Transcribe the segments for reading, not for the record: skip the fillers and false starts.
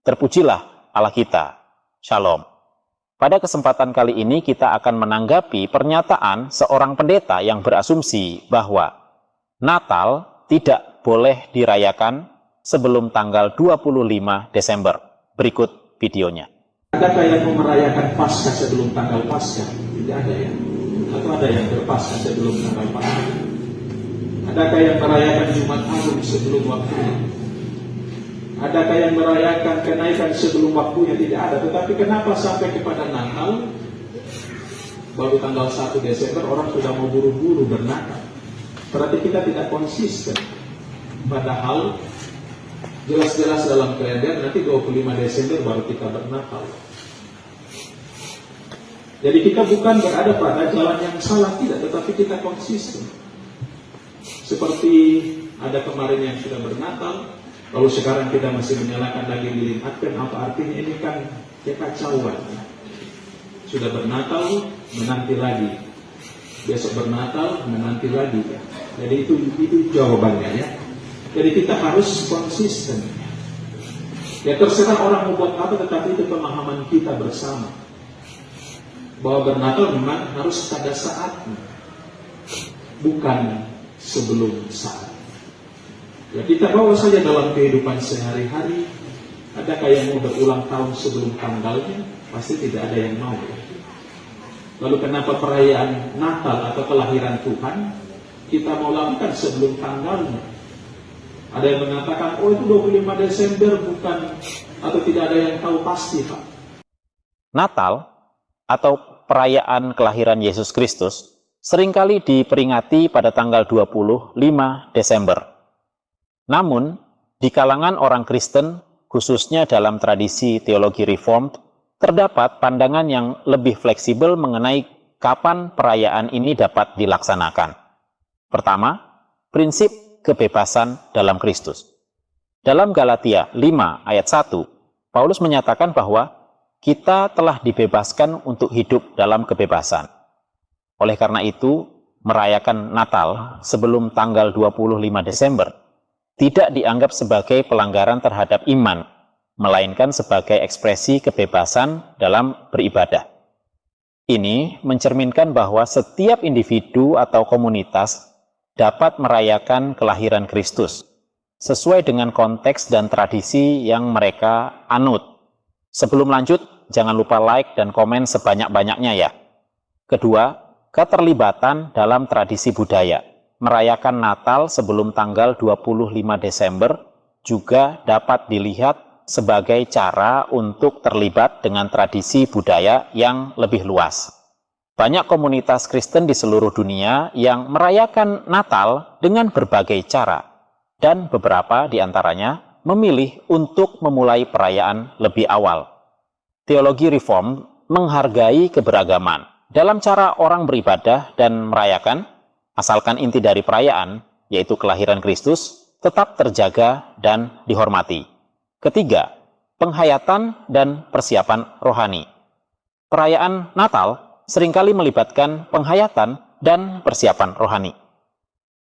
Terpujilah Allah kita. Shalom. Pada kesempatan kali ini kita akan menanggapi pernyataan seorang pendeta yang berasumsi bahwa Natal tidak boleh dirayakan sebelum tanggal 25 Desember. Berikut videonya. Adakah yang merayakan Paskah sebelum tanggal Paskah? Tidak ada ya. Atau ada yang berpaskah sebelum tanggal Paskah? Adakah yang merayakan Jumat Agung sebelum waktunya? Adakah yang merayakan kenaikan sebelum waktunya? Tidak ada. Tetapi kenapa sampai kepada Natal, baru tanggal 1 Desember orang sudah mau buru-buru bernatal? Berarti kita tidak konsisten. Padahal jelas-jelas dalam kalender nanti 25 Desember baru kita bernatal. Jadi kita bukan berada pada jalan yang salah, tidak, tetapi kita konsisten. Seperti ada kemarin yang sudah bernatal, lalu sekarang kita masih menyalakan lagi lilin Advent. Apa artinya? Ini kan kekacauan. Sudah bernatal, menanti lagi. Besok bernatal, menanti lagi. Jadi itu jawabannya ya. Jadi kita harus konsisten. Ya terserah orang mau buat apa, tetapi itu pemahaman kita bersama. Bahwa bernatal memang harus pada saatnya, bukan sebelum saat. Ya kita bawa saja dalam kehidupan sehari-hari. Adakah yang mau berulang tahun sebelum tanggalnya? Pasti tidak ada yang mau. Lalu kenapa perayaan Natal atau kelahiran Tuhan kita mau lakukan sebelum tanggalnya? Ada yang mengatakan, oh itu 25 Desember bukan, atau tidak ada yang tahu pasti, Pak. Natal atau perayaan kelahiran Yesus Kristus seringkali diperingati pada tanggal 25 Desember. Namun, di kalangan orang Kristen, khususnya dalam tradisi teologi Reformed, terdapat pandangan yang lebih fleksibel mengenai kapan perayaan ini dapat dilaksanakan. Pertama, prinsip kebebasan dalam Kristus. Dalam Galatia 5 ayat 1, Paulus menyatakan bahwa kita telah dibebaskan untuk hidup dalam kebebasan. Oleh karena itu, merayakan Natal sebelum tanggal 25 Desember tidak dianggap sebagai pelanggaran terhadap iman, melainkan sebagai ekspresi kebebasan dalam beribadah. Ini mencerminkan bahwa setiap individu atau komunitas dapat merayakan kelahiran Kristus sesuai dengan konteks dan tradisi yang mereka anut. Sebelum lanjut, jangan lupa like dan komen sebanyak-banyaknya ya. Kedua, keterlibatan dalam tradisi budaya. Merayakan Natal sebelum tanggal 25 Desember juga dapat dilihat sebagai cara untuk terlibat dengan tradisi budaya yang lebih luas. Banyak komunitas Kristen di seluruh dunia yang merayakan Natal dengan berbagai cara, dan beberapa di antaranya memilih untuk memulai perayaan lebih awal. Teologi Reform menghargai keberagaman dalam cara orang beribadah dan merayakan, asalkan inti dari perayaan, yaitu kelahiran Kristus, tetap terjaga dan dihormati. Ketiga, penghayatan dan persiapan rohani. Perayaan Natal seringkali melibatkan penghayatan dan persiapan rohani.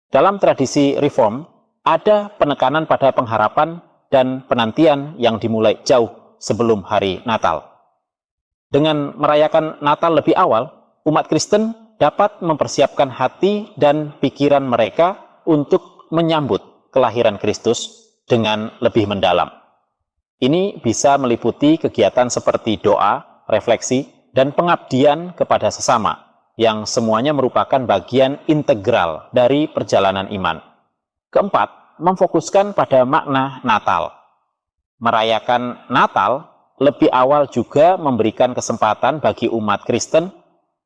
Dalam tradisi Reform, ada penekanan pada pengharapan dan penantian yang dimulai jauh sebelum hari Natal. Dengan merayakan Natal lebih awal, umat Kristen dapat mempersiapkan hati dan pikiran mereka untuk menyambut kelahiran Kristus dengan lebih mendalam. Ini bisa meliputi kegiatan seperti doa, refleksi, dan pengabdian kepada sesama, yang semuanya merupakan bagian integral dari perjalanan iman. Keempat, memfokuskan pada makna Natal. Merayakan Natal lebih awal juga memberikan kesempatan bagi umat Kristen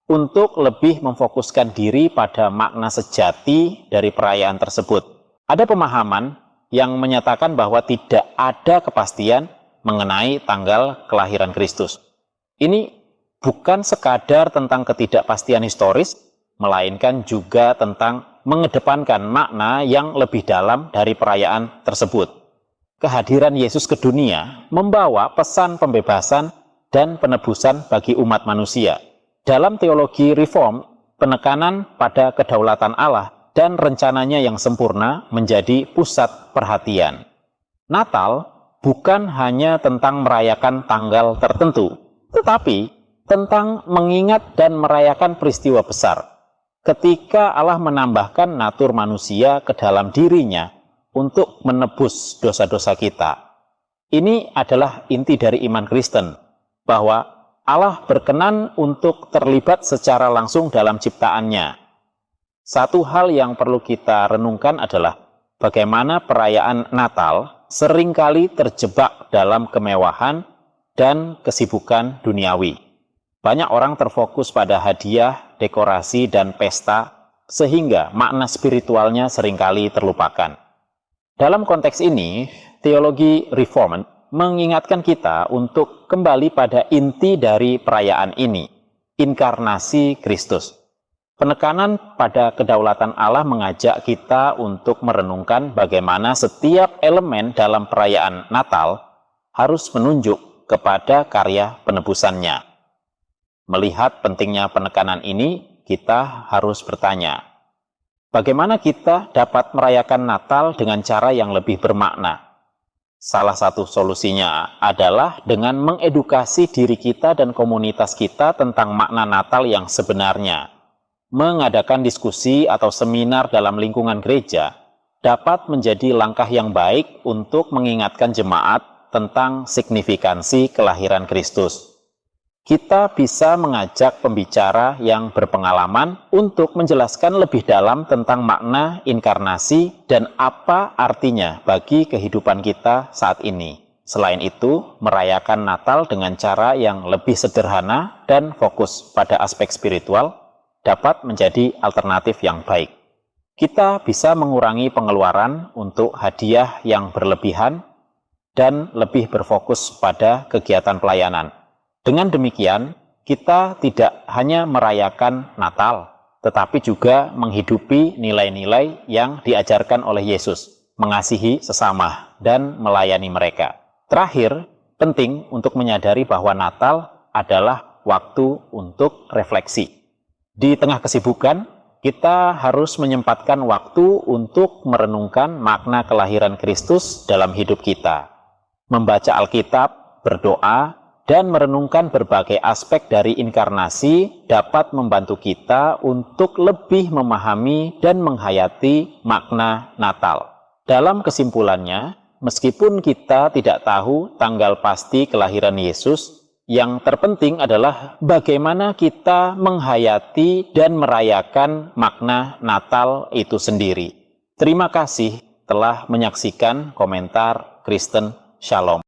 untuk lebih memfokuskan diri pada makna sejati dari perayaan tersebut. Ada pemahaman yang menyatakan bahwa tidak ada kepastian mengenai tanggal kelahiran Kristus. Ini bukan sekadar tentang ketidakpastian historis, melainkan juga tentang mengedepankan makna yang lebih dalam dari perayaan tersebut. Kehadiran Yesus ke dunia membawa pesan pembebasan dan penebusan bagi umat manusia. Dalam teologi Reform, penekanan pada kedaulatan Allah dan rencananya yang sempurna menjadi pusat perhatian. Natal bukan hanya tentang merayakan tanggal tertentu, tetapi tentang mengingat dan merayakan peristiwa besar ketika Allah menambahkan natur manusia ke dalam dirinya untuk menebus dosa-dosa kita. Ini adalah inti dari iman Kristen, bahwa Allah berkenan untuk terlibat secara langsung dalam ciptaannya. Satu hal yang perlu kita renungkan adalah bagaimana perayaan Natal seringkali terjebak dalam kemewahan dan kesibukan duniawi. Banyak orang terfokus pada hadiah, dekorasi, dan pesta, sehingga makna spiritualnya seringkali terlupakan. Dalam konteks ini, teologi Reformed mengingatkan kita untuk kembali pada inti dari perayaan ini, inkarnasi Kristus. Penekanan pada kedaulatan Allah mengajak kita untuk merenungkan bagaimana setiap elemen dalam perayaan Natal harus menunjuk kepada karya penebusannya. Melihat pentingnya penekanan ini, kita harus bertanya, bagaimana kita dapat merayakan Natal dengan cara yang lebih bermakna? Salah satu solusinya adalah dengan mengedukasi diri kita dan komunitas kita tentang makna Natal yang sebenarnya. Mengadakan diskusi atau seminar dalam lingkungan gereja dapat menjadi langkah yang baik untuk mengingatkan jemaat tentang signifikansi kelahiran Kristus. Kita bisa mengajak pembicara yang berpengalaman untuk menjelaskan lebih dalam tentang makna inkarnasi dan apa artinya bagi kehidupan kita saat ini. Selain itu, merayakan Natal dengan cara yang lebih sederhana dan fokus pada aspek spiritual dapat menjadi alternatif yang baik. Kita bisa mengurangi pengeluaran untuk hadiah yang berlebihan dan lebih berfokus pada kegiatan pelayanan. Dengan demikian, kita tidak hanya merayakan Natal, tetapi juga menghidupi nilai-nilai yang diajarkan oleh Yesus, mengasihi sesama dan melayani mereka. Terakhir, penting untuk menyadari bahwa Natal adalah waktu untuk refleksi. Di tengah kesibukan, kita harus menyempatkan waktu untuk merenungkan makna kelahiran Kristus dalam hidup kita. Membaca Alkitab, berdoa, dan merenungkan berbagai aspek dari inkarnasi dapat membantu kita untuk lebih memahami dan menghayati makna Natal. Dalam kesimpulannya, meskipun kita tidak tahu tanggal pasti kelahiran Yesus, yang terpenting adalah bagaimana kita menghayati dan merayakan makna Natal itu sendiri. Terima kasih telah menyaksikan komentar Kristen Shalom.